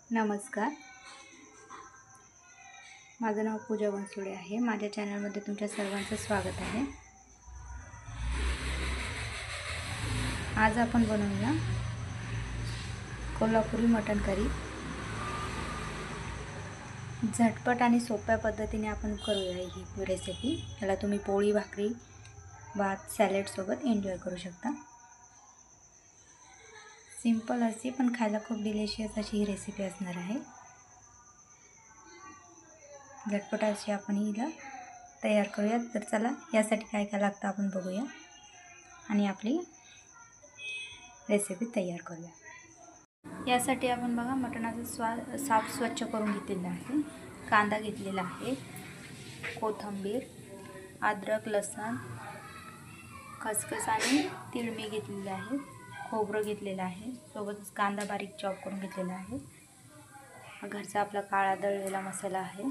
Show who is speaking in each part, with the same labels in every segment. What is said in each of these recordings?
Speaker 1: नमस्कार. माझं नाव पूजा बनसोडे आहे. माझ्या चॅनलमध्ये तुमच्या सर्वांचं स्वागत आहे. आज आपण बनवूया कोल्हापुरी मटण करी. झटपट आणि सोप्या पद्धतीने आपण करूया ही रेसिपी. याला तुम्ही पोळी, भाकरी, भात, सॅलड सोबत एन्जॉय करू शकता. सिंपल अशी पण खायला खूप डिलिशियस अशी ही रेसिपी असणार आहे. झटपट अशी आपण हिला तयार करूया. तर चला यासाठी काय काय लागतं आपण बघूया आणि आपली रेसिपी तयार करूया. यासाठी आपण बघा मटणाचा साफ स्वच्छ करून घेतलेला आहे. कांदा घेतलेला आहे, कोथिंबीर, अद्रक, लसूण, खसखस आणि तीळ मी घेतलेले आहे. खोबरं घेतलेलं आहे, सोबतच कांदा बारीक चॉप करून घेतलेला आहे. घरचा आपला काळा दळलेला मसाला आहे.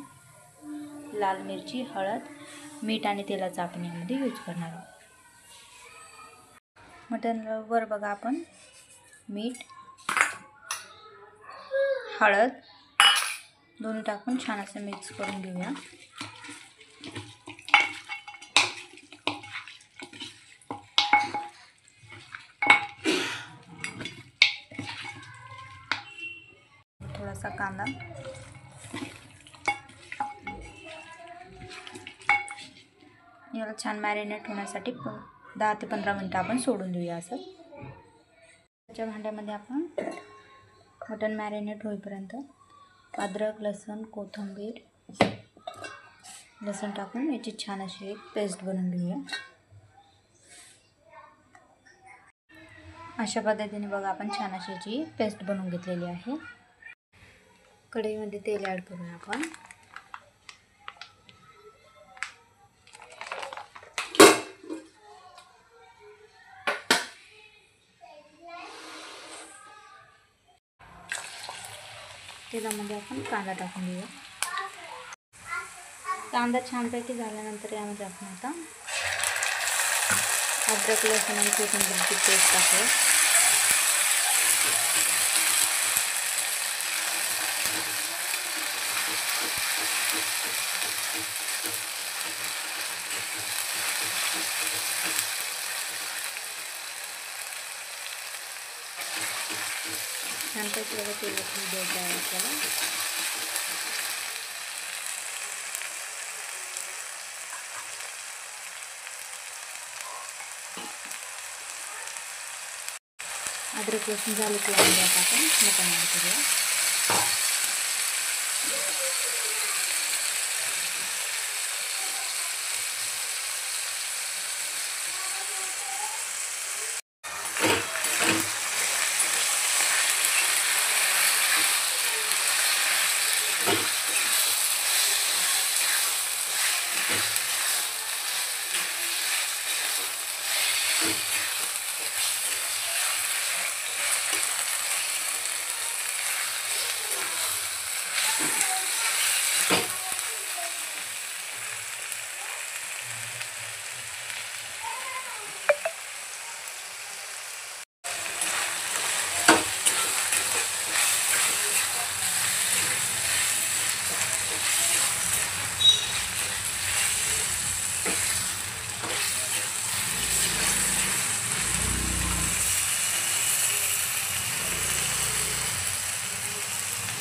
Speaker 1: लाल मिरची, हळद, मीठ आणि तेलाचा आपण यामध्ये यूज करणार आहोत. मटणवर बघा आपण मीठ, हळद दोन्ही टाकून छान असं मिक्स करून घेऊया. थोडासा कांदा, याला छान मॅरिनेट होण्यासाठी 10 ते 15 मिनिटं आपण सोडून देऊया. असं त्याच्या भांड्यामध्ये आपण मटण मॅरिनेट होईपर्यंत अद्रक, लसूण, कोथिंबीर, लसूण टाकून याची छान अशी एक पेस्ट बनवून घेऊया. अशा पद्धतीने बघा आपण छान अशी याची पेस्ट बनवून घेतलेली आहे. कढईमध्ये तेल ॲड करूया आपण. तेलामध्ये आपण कांदा टाकून घेऊया. कांदा छानपैकी झाल्यानंतर यामध्ये आपण आता अद्रक, लसूण आणि कोथिंबीरची पेस्ट टाकूया. छानपैकी तेल द्यायचं आहे आपल्याला. अद्रक लसूण झाले की आपण मटण ॲड करूया.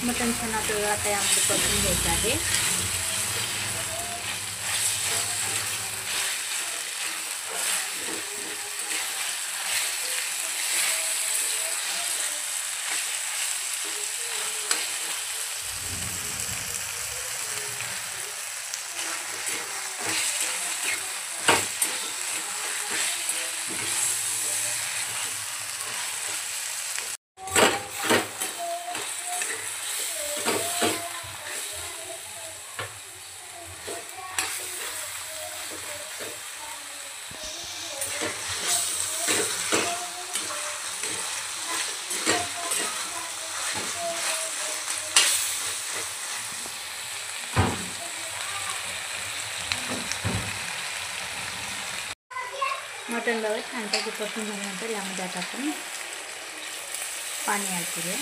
Speaker 1: मटण छान आपल्याला आता यामध्ये परतून घ्यायचं आहे. मटण बघा छानपैकी परतून झाल्यानंतर यामध्ये आता आपण पाणी ॲड करूया.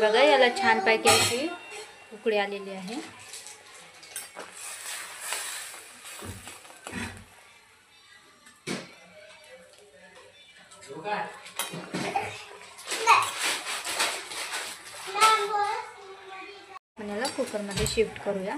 Speaker 1: बघा याला छानपैकी अशी उकळी आलेली आहे. आपण याला कुकरमध्ये शिफ्ट करूया.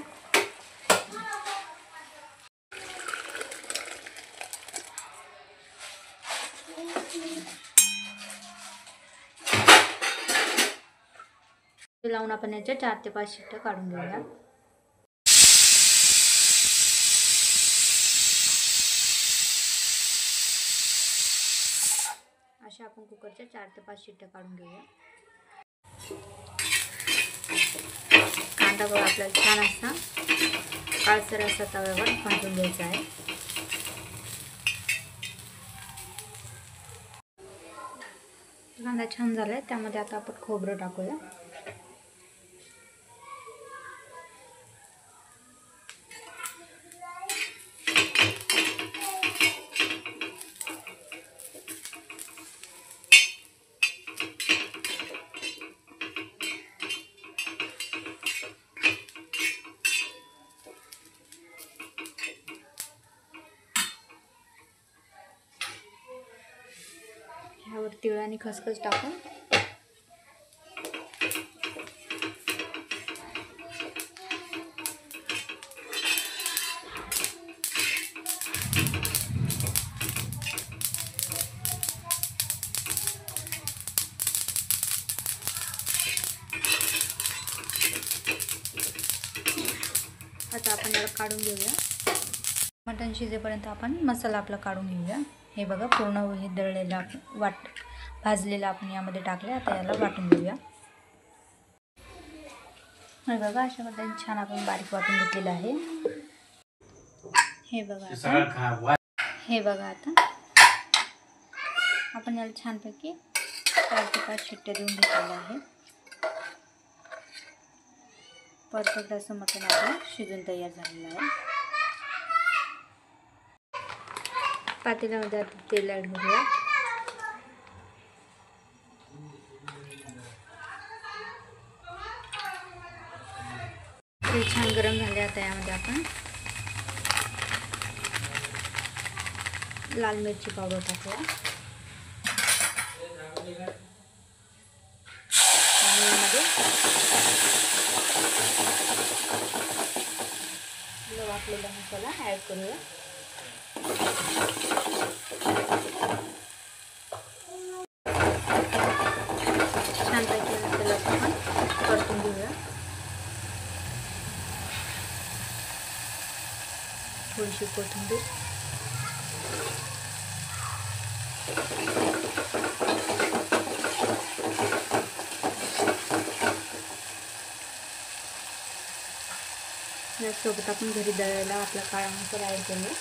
Speaker 1: लावून आपण याच्या 4 ते 5 शिट्ट्या काढून घेऊया. अशा आपण कुकरच्या 4 ते 5 शिट्ट्या काढून घेऊया. कांदा बघा आपल्याला छान असा काळसर असा तव्यावर भाजून घ्यायचा आहे. कांदा छान झालाय. त्यामध्ये आता आपण खोबरं टाकूया. ह्यावर तीळ आणि खसखस टाकून आता आपण याला काढून घेऊया. मटण शिजेपर्यंत आपण मसाला आपला काढून घेऊया. हे बघा पूर्ण हे दळलेला भाजलेला आपण यामध्ये टाकले. आता याला वाटून घेऊया. हे बघा अशा पद्धतीने छान आपण बारीक वाटून घेतलेलं आहे. हे बघा आता आपण याला छानपैकी 4 ते 5 शिट्ट्या देऊन घेतलेलं आहे. परफेक्ट असं मटण आपलं शिजून तयार झालेलं आहे. पातेल्यामध्ये आता तेल ॲड करूया. तेल छान गरम झाले. आता यामध्ये आपण लाल मिरची पावडर टाकूया. आणि यामध्ये वाटलेला मसाला ॲड करूया. छानपैकी त्याला आपण परतून घेऊया. थोडीशी कोथिंबीर, यासोबत आपण घरी दळलेला आपला काळा मसाला ॲड करूया.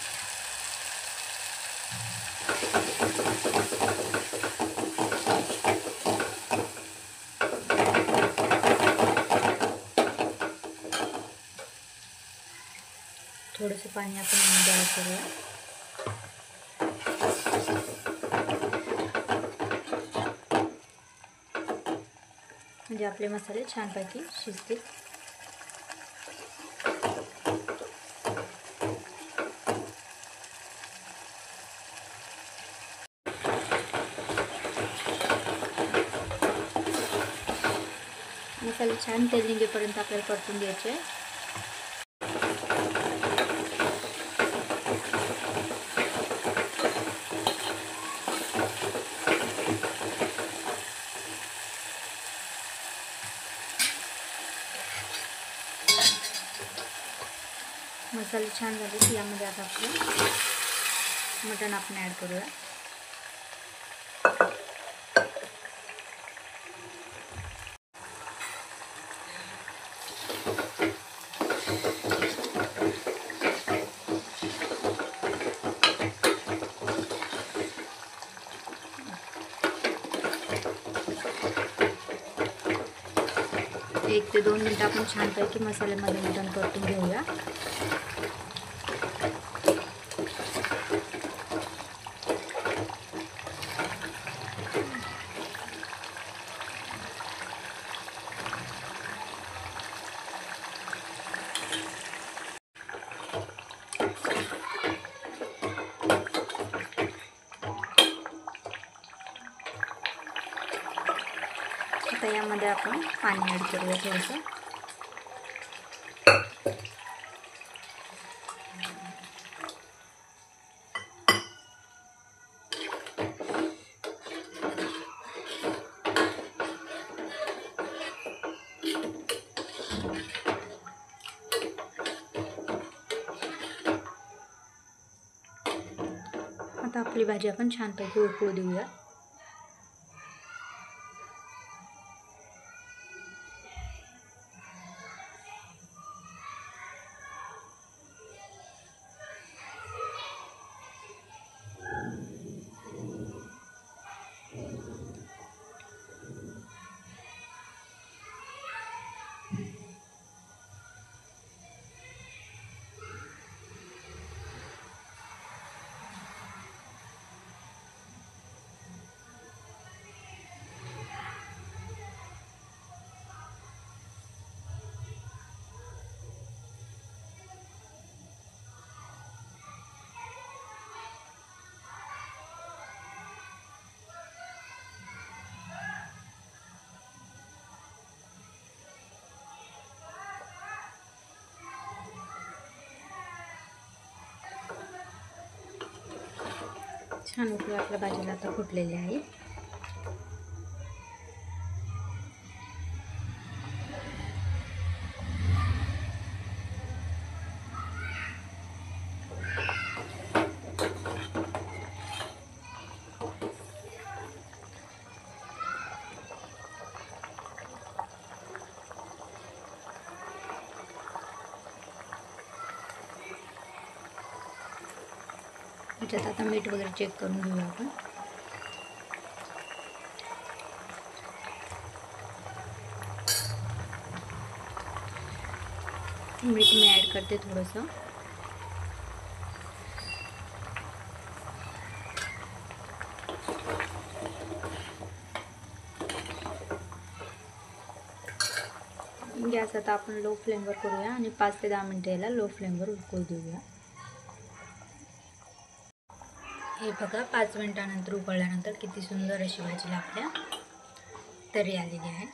Speaker 1: थोडंसं पाणी आपण यामध्ये ॲड करूया. म्हणजे आपले मसाले छानपैकी शिजतील. मसाले छान तेल निघेपर्यंत आपल्याला परतून घ्यायचे. मसाले छान झाले की यामध्ये आता आपलं मटण आपण ॲड करूया. एक ते 2 मिनिटं आपण छानपैकी मसाल्यामध्ये मटण परतून घेऊया. याच्यामध्ये आपण पाणी ॲड करूया थोडंसं. आता आपली भाजी आपण छानपैकी उकळू देऊया. छान उकळी आपल्या भाजीला आता फुटलेली आहे. त्याच्यात आता मीठ वगैरे चेक करून घेऊया आपण. मीठ मी ॲड करते थोडंसं. गॅस आता आपण लो फ्लेमवर करूया आणि 5 ते 10 मिनिटं याला लो फ्लेमवर उकळू देऊया. हे बघा 5 मिनिटानंतर उकळल्यानंतर किती सुंदर अशी भाजीला आपल्या तरी आलेली आहे.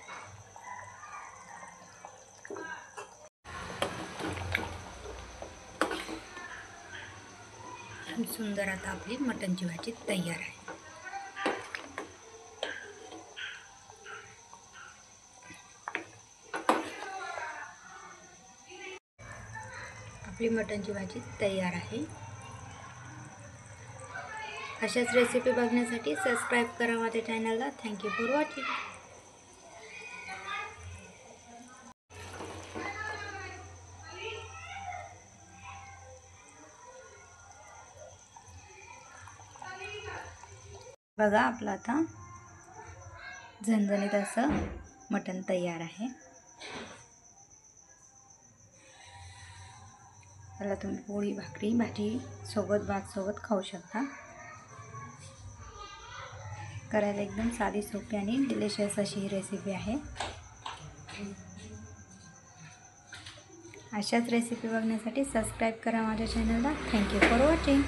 Speaker 1: सुंदर आता आपली मटणची भाजी तयार आहे. आपली मटणची भाजी तयार आहे. अशाच रेसिपी बघण्यासाठी सबस्क्राईब करा माझ्या चॅनलला. Thank you for watching. बघा आपलं आता झणझणीत असं मटण तयार आहे. त्याला तुम्ही पोळी भाकरी भाजी सोबत भात सोबत खाऊ शकता. करायला एकदम साधी सोपी आणि डिलिशियस अशी ही रेसिपी आहे. अशाच रेसिपी बघण्यासाठी सबस्क्राईब करा माझ्या चॅनलला. Thank you for watching.